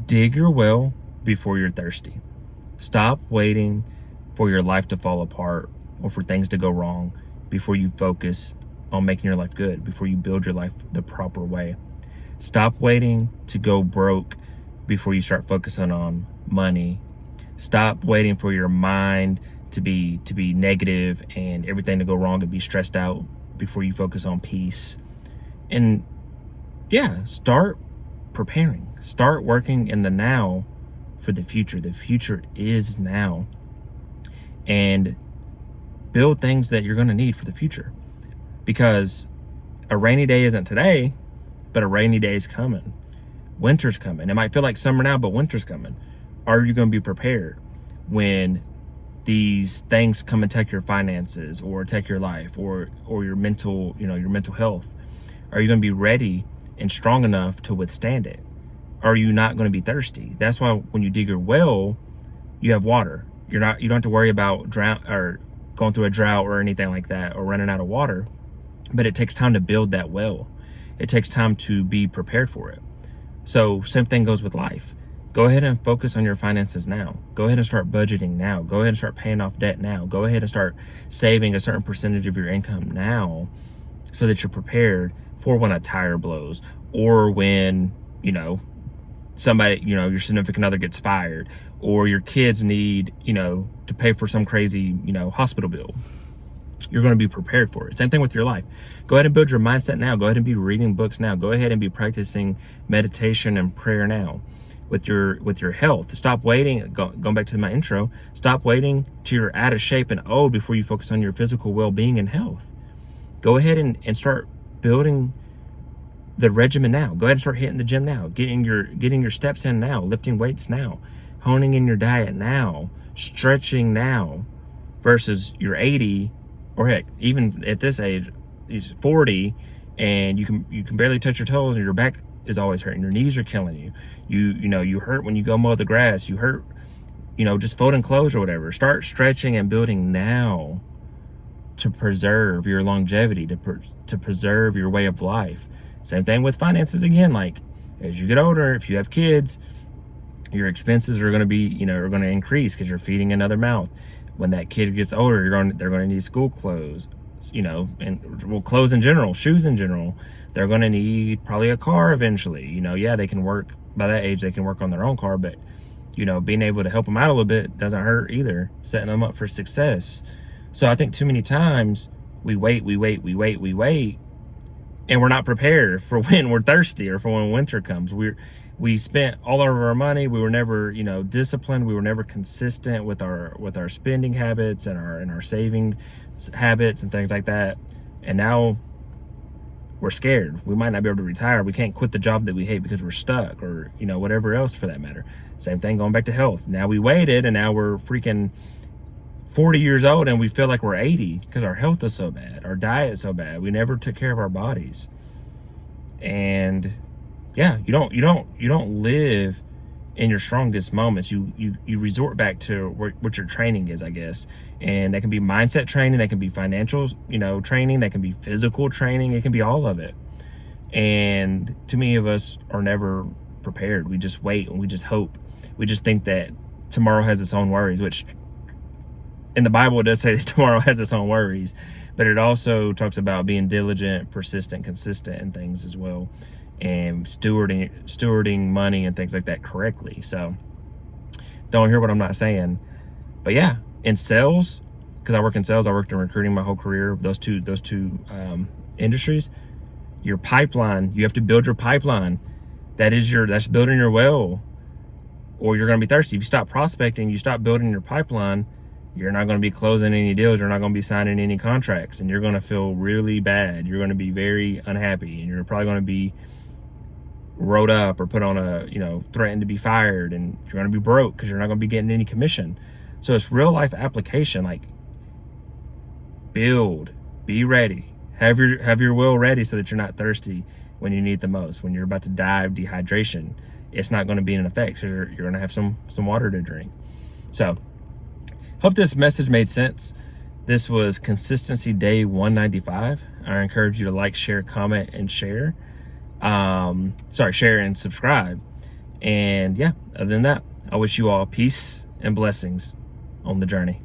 dig your well before you're thirsty. Stop waiting for your life to fall apart or for things to go wrong before you focus on making your life good, before you build your life the proper way. Stop waiting to go broke before you start focusing on money. Stop waiting for your mind to be negative and everything to go wrong and be stressed out before you focus on peace. And yeah, start preparing. Start working in the now for the future. The future is now. And build things that you're going to need for the future. Because a rainy day isn't today, but a rainy day is coming. Winter's coming. It might feel like summer now, but winter's coming. Are you going to be prepared when these things come and take your finances or take your life or your mental, your mental health? Are you going to be ready and strong enough to withstand it? Are you not going to be thirsty? That's why when you dig your well, you have water. You don't have to worry about drought or going through a drought or anything like that or running out of water. But it takes time to build that well. It takes time to be prepared for it. So same thing goes with life. Go ahead and focus on your finances now. Go ahead and start budgeting now. Go ahead and start paying off debt now. Go ahead and start saving a certain percentage of your income now so that you're prepared for when a tire blows or when, somebody, your significant other gets fired or your kids need, to pay for some crazy, hospital bill. You're going to be prepared for it. Same thing with your life. Go ahead and build your mindset now. Go ahead and be reading books now. Go ahead and be practicing meditation and prayer now. With your health, stop waiting. Going back to my intro, stop waiting till you're out of shape and old before you focus on your physical well-being and health. Go ahead and start building the regimen now. Go ahead and start hitting the gym now, getting your steps in now, lifting weights now, honing in your diet now, stretching now, versus you're 80 or heck, even at this age, he's 40 and you can barely touch your toes and your back is always hurting. Your knees are killing you. You hurt when you go mow the grass. You hurt, just folding clothes or whatever. Start stretching and building now to preserve your longevity, to preserve your way of life. Same thing with finances again. Like as you get older, if you have kids, your expenses are going to be, are going to increase because you're feeding another mouth. When that kid gets older, they're going to need school clothes, and clothes in general, shoes in general. They're going to need probably a car eventually. They can work by that age. They can work on their own car, but being able to help them out a little bit doesn't hurt either. Setting them up for success. So I think too many times we wait, and we're not prepared for when we're thirsty or for when winter comes. We spent all of our money. We were never, disciplined. We were never consistent with our spending habits and our saving habits and things like that. And now we're scared. We might not be able to retire. We can't quit the job that we hate because we're stuck or, whatever else for that matter. Same thing going back to health. Now we waited and now we're freaking 40 years old and we feel like we're 80 because our health is so bad. Our diet is so bad. We never took care of our bodies. And yeah, you don't live in your strongest moments. You resort back to what your training is, I guess. And that can be mindset training, that can be financial, training, that can be physical training, it can be all of it. And too many of us are never prepared. We just wait and we just hope. We just think that tomorrow has its own worries, which in the Bible it does say that tomorrow has its own worries, but it also talks about being diligent, persistent, consistent in things as well, and stewarding money and things like that correctly. So don't hear what I'm not saying. But yeah, in sales, because I work in sales, I worked in recruiting my whole career, those two industries. Your pipeline, you have to build your pipeline. That's building your well, or you're going to be thirsty. If you stop prospecting, you stop building your pipeline, you're not going to be closing any deals. You're not going to be signing any contracts, and you're going to feel really bad. You're going to be very unhappy, and you're probably going to be wrote up or put on threatened to be fired, and you're going to be broke because you're not going to be getting any commission. So it's real life application. Like build, be ready, have your will ready so that you're not thirsty when you need the most. When you're about to die of dehydration, it's not going to be in effect. So you're going to have some water to drink. So hope this message made sense. This was Consistency Day 195. I encourage you to like, share, comment, and share. Share and subscribe. And yeah, other than that, I wish you all peace and blessings on the journey.